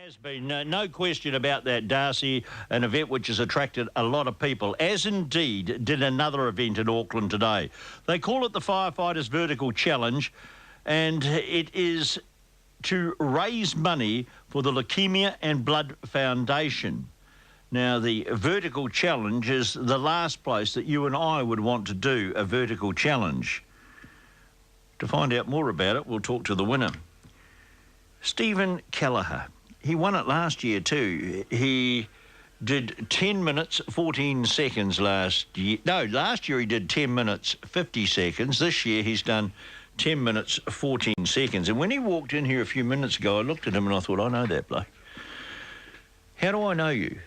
has been. No question about that, Darcy, an event which has attracted a lot of people, as indeed did another event in Auckland today. They call it the Firefighters Vertical Challenge, and it is to raise money for the Leukemia and Blood Foundation. Now, the Vertical Challenge is the last place that you and I would want to do a vertical challenge. To find out more about it, we'll talk to the winner. Stephen Callagher. He won it last year too. He did 10 minutes, 14 seconds last year. No, last year he did 10 minutes, 50 seconds. This year he's done 10 minutes, 14 seconds. And when he walked in here a few minutes ago, I looked at him and I thought, I know that bloke. How do I know you?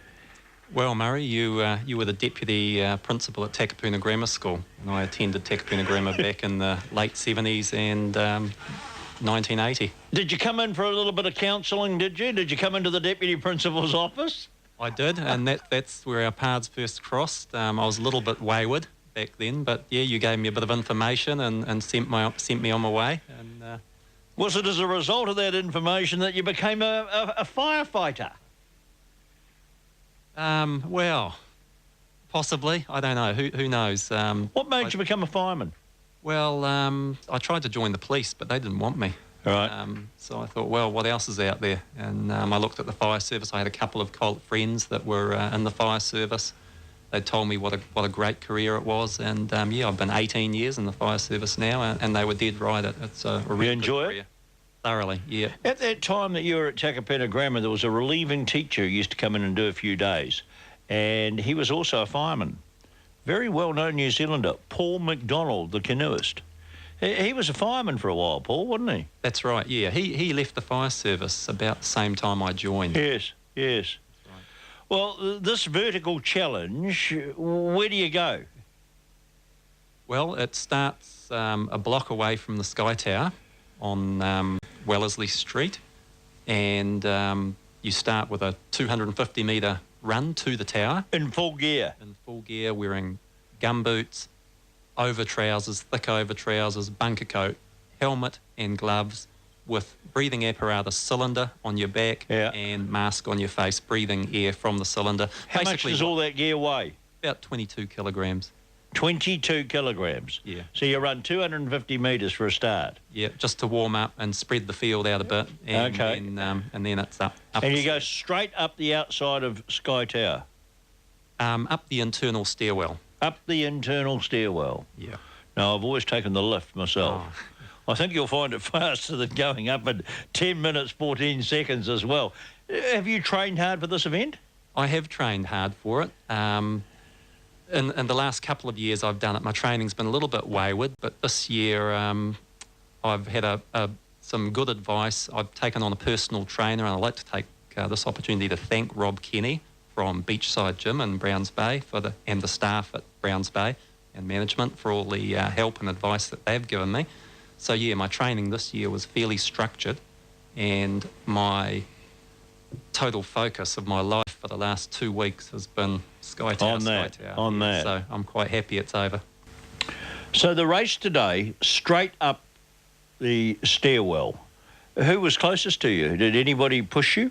Well, Murray, you were the deputy principal at Takapuna Grammar School, and I attended Takapuna Grammar back in the late 70s and 1980. Did you come in for a little bit of counselling, did you? Did you come into the deputy principal's office? I did, and that's where our paths first crossed. I was a little bit wayward back then, but yeah, you gave me a bit of information and sent me on my way. And was it as a result of that information that you became a firefighter? Well, possibly. I don't know. Who knows? What made you become a fireman? Well, I tried to join the police, but they didn't want me. Right. So I thought, well, what else is out there? And I looked at the fire service. I had a couple of friends that were in the fire service. They told me what a great career it was. And, yeah, I've been 18 years in the fire service now, and they were dead right. It's a really you enjoy good career. It? Thoroughly, yeah. At that time that you were at Takapuna Grammar, there was a relieving teacher who used to come in and do a few days. And he was also a fireman. Very well-known New Zealander, Paul McDonald, the canoeist. He was a fireman for a while, Paul, wasn't he? That's right, yeah. He left the fire service about the same time I joined. Yes, yes. That's right. Well, this vertical challenge, where do you go? Well, it starts a block away from the Sky Tower on Wellesley Street, and you start with a 250-metre run to the tower. In full gear? In full gear, wearing gumboots, over-trousers, thick over-trousers, bunker coat, helmet and gloves, with breathing apparatus cylinder on your back and mask on your face, breathing air from the cylinder. How much does all that gear weigh? About 22 kilograms. 22 kilograms? Yeah. So you run 250 metres for a start? Yeah, just to warm up and spread the field out a bit. And, okay. And then it's up and you go straight up the outside of Sky Tower? Up the internal stairwell. Up the internal stairwell? Yeah. No, I've always taken the lift myself. Oh. I think you'll find it faster than going up in 10 minutes, 14 seconds as well. Have you trained hard for this event? I have trained hard for it. In the last couple of years I've done it. My training's been a little bit wayward, but this year I've had some good advice. I've taken on a personal trainer, and I'd like to take this opportunity to thank Rob Kenny from Beachside Gym in Browns Bay and the staff at Browns Bay and management for all the help and advice that they've given me. So yeah, my training this year was fairly structured, and my total focus of my life for the last 2 weeks has been Sky Tower. On that. So I'm quite happy it's over. So the race today, straight up the stairwell, who was closest to you? Did anybody push you?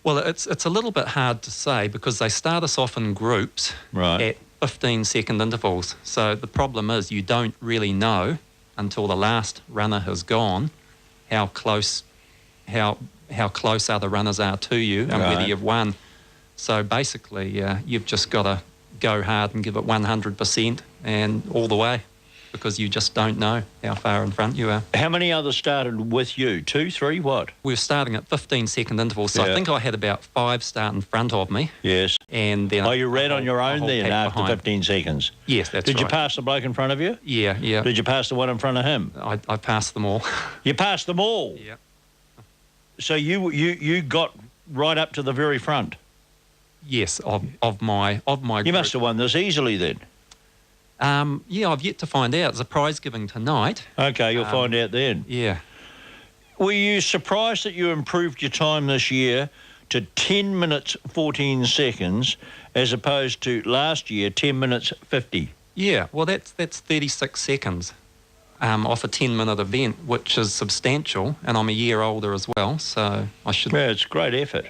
Well, it's a little bit hard to say because they start us off in groups at 15-second intervals. So the problem is you don't really know until the last runner has gone how close other runners are to you and whether you've won. So basically, you've just got to go hard and give it 100% and all the way, because you just don't know how far in front you are. How many others started with you? 2, 3, what? We were starting at 15-second intervals, so I think I had about 5 start in front of me. Yes. And then you ran on your own then after 15 seconds? Yes, that's right. Did you pass the bloke in front of you? Yeah. Did you pass the one in front of him? I passed them all. You passed them all? Yeah. So you got right up to the very front? Yes, of my group. You must have won this easily then. Yeah, I've yet to find out. There's a prize giving tonight. Okay, you'll find out then. Yeah. Were you surprised that you improved your time this year to 10 minutes 14 seconds as opposed to last year 10 minutes 50? Yeah, well that's 36 seconds. off a 10-minute event, which is substantial, and I'm a year older as well, so I should... Yeah, it's a great effort.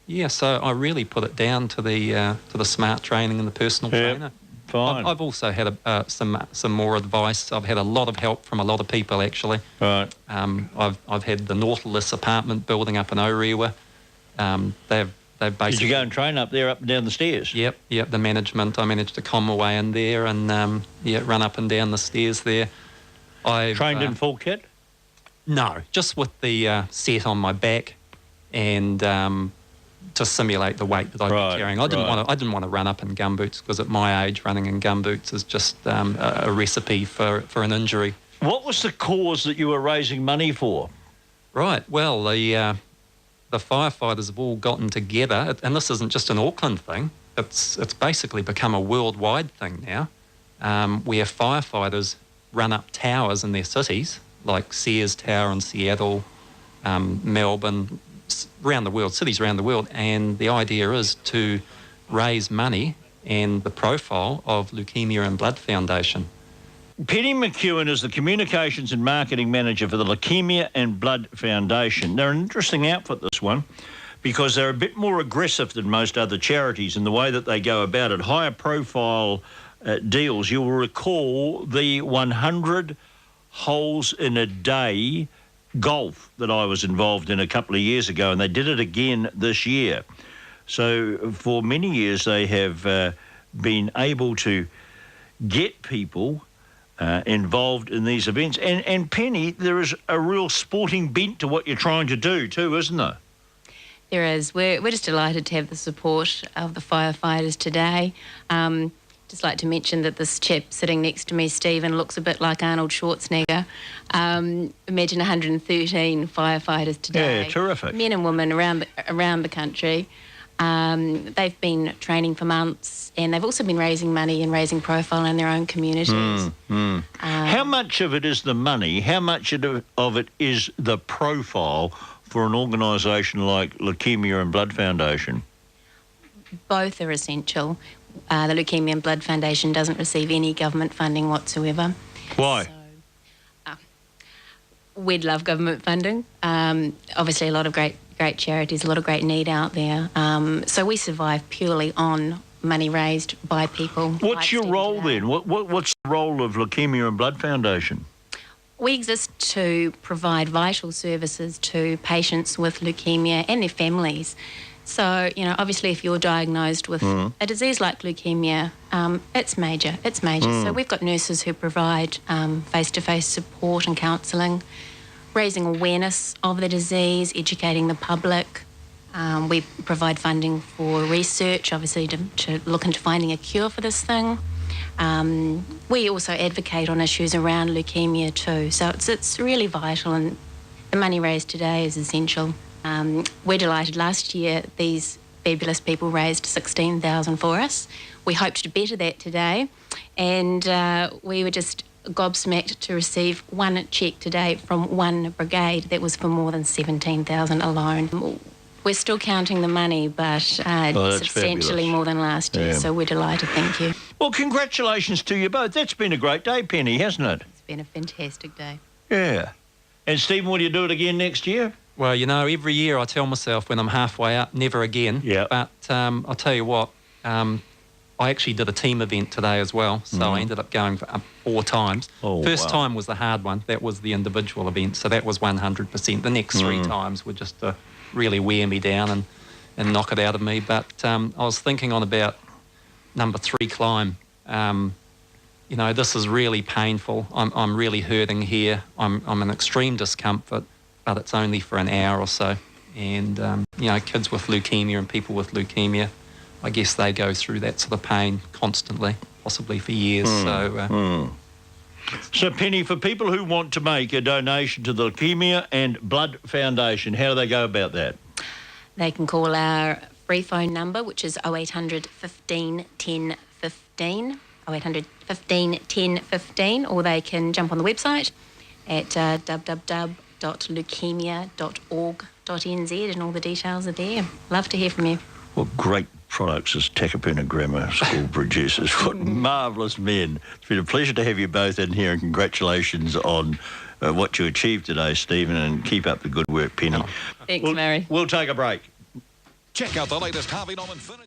Yeah, so I really put it down to the smart training and the personal trainer. Fine. I've also had some more advice. I've had a lot of help from a lot of people, actually. Right. I've had the Nautilus apartment building up in Orewa. They've basically... Did you go and train up there, up and down the stairs? Yep. The management. I managed to con my way in there and run up and down the stairs there. I've trained in full kit? No, just with the set on my back and to simulate the weight that I'd be carrying. I didn't want to run up in gumboots because at my age, running in gumboots is just a recipe for an injury. What was the cause that you were raising money for? Right. Well, the firefighters have all gotten together, and this isn't just an Auckland thing. It's basically become a worldwide thing now, where firefighters run up towers in their cities, like Sears Tower in Seattle, Melbourne, around the world, cities around the world, and the idea is to raise money and the profile of Leukemia and Blood Foundation. Penny McEwen is the Communications and Marketing Manager for the Leukemia and Blood Foundation. They're an interesting outfit, this one, because they're a bit more aggressive than most other charities in the way that they go about it. Higher profile deals. You will recall the 100 holes in a day golf that I was involved in a couple of years ago, and they did it again this year. So for many years they have been able to get people involved in these events. And Penny, there is a real sporting bent to what you're trying to do too, isn't there? There is. We're just delighted to have the support of the firefighters today. Just like to mention that this chap sitting next to me, Stephen, looks a bit like Arnold Schwarzenegger. Imagine 113 firefighters today. Yeah, terrific. Men and women around the country. They've been training for months, and they've also been raising money and raising profile in their own communities. How much of it is the money? How much of it is the profile for an organisation like Leukemia and Blood Foundation? Both are essential. The Leukemia and Blood Foundation doesn't receive any government funding whatsoever. Why? So, we'd love government funding. Obviously, a lot of great charities, a lot of great need out there. So we survive purely on money raised by people. What's your role then? What's the role of Leukemia and Blood Foundation? We exist to provide vital services to patients with leukemia and their families. So, obviously if you're diagnosed with a disease like leukemia, it's major. So we've got nurses who provide face-to-face support and counselling, raising awareness of the disease, educating the public. We provide funding for research, obviously, to look into finding a cure for this thing. We also advocate on issues around leukemia too. So it's really vital, and the money raised today is essential. We're delighted. Last year, these fabulous people raised $16,000 for us. We hoped to better that today, and we were just gobsmacked to receive one cheque today from one brigade that was for more than $17,000 alone. We're still counting the money, but substantially fabulous. More than last year, so we're delighted. Thank you. Well, congratulations to you both. That's been a great day, Penny, hasn't it? It's been a fantastic day. Yeah. And Stephen, will you do it again next year? Well, every year I tell myself when I'm halfway up, never again. Yeah. But I'll tell you what, I actually did a team event today as well, so I ended up going for 4 times. First time was the hard one. That was the individual event, so that was 100%. The next 3 times were just to really wear me down and knock it out of me. But I was thinking on about number 3 climb. This is really painful. I'm really hurting here. I'm in extreme discomfort, but it's only for an hour or so. And, kids with leukemia and people with leukemia, I guess they go through that sort of pain constantly, possibly for years. So, Penny, for people who want to make a donation to the Leukemia and Blood Foundation, how do they go about that? They can call our free phone number, which is 0800 15 10 15, 0800 15 10 15, or they can jump on the website at www.leukemia.org.nz, and all the details are there. Love to hear from you. Well, great products as Takapuna Grammar School producers. What marvellous men. It's been a pleasure to have you both in here, and congratulations on what you achieved today, Stephen, and keep up the good work, Penny. Thanks, Mary. We'll take a break. Check out the latest Harvey Norman furniture.